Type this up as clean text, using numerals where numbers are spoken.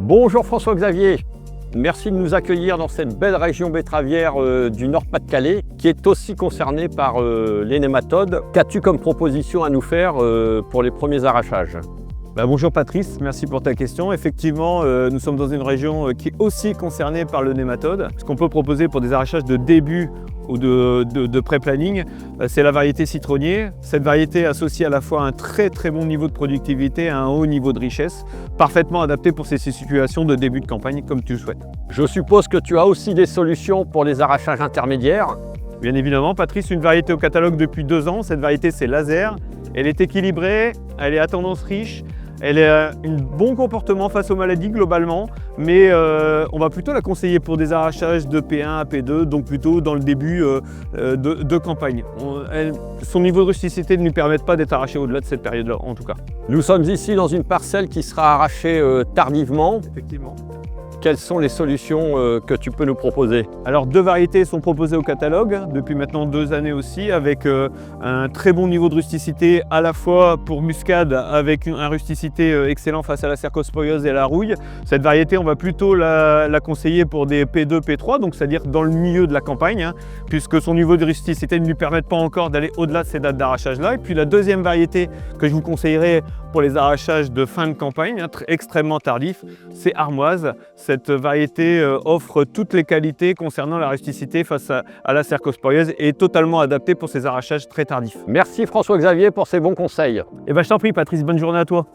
Bonjour François-Xavier, merci de nous accueillir dans cette belle région betteravière du Nord-Pas-de-Calais qui est aussi concernée par les nématodes. Qu'as-tu comme proposition à nous faire pour les premiers arrachages? Bonjour Patrice, merci pour ta question. Effectivement, nous sommes dans une région qui est aussi concernée par le nématode. Ce qu'on peut proposer pour des arrachages de début ou de pré-planning, c'est la variété citronnier. Cette variété associe à la fois un très bon niveau de productivité et un haut niveau de richesse, parfaitement adapté pour ces situations de début de campagne comme tu le souhaites. Je suppose que tu as aussi des solutions pour les arrachages intermédiaires? Bien évidemment, Patrice, une variété au catalogue depuis 2 ans. Cette variété, c'est Laser. Elle est équilibrée, elle est à tendance riche. Elle a un bon comportement face aux maladies globalement, mais on va plutôt la conseiller pour des arrachages de P1 à P2, donc plutôt dans le début de campagne. Son niveau de rusticité ne lui permet pas d'être arraché au-delà de cette période-là, en tout cas. Nous sommes ici dans une parcelle qui sera arrachée tardivement. Effectivement. Quelles sont les solutions que tu peux nous proposer? Alors 2 variétés sont proposées au catalogue depuis maintenant 2 années aussi, avec un très bon niveau de rusticité à la fois pour muscade avec un rusticité excellent face à la cercosporiose et à la rouille. Cette variété, on va plutôt la conseiller pour des P2, P3, donc c'est-à-dire dans le milieu de la campagne, puisque son niveau de rusticité ne lui permet pas encore d'aller au-delà de ces dates d'arrachage-là. Et puis la deuxième variété que je vous conseillerais pour les arrachages de fin de campagne, extrêmement tardifs, c'est Armoise. Cette variété offre toutes les qualités concernant la rusticité face à la cercosporiose et est totalement adaptée pour ces arrachages très tardifs. Merci François-Xavier pour ces bons conseils. Je t'en prie Patrice, bonne journée à toi.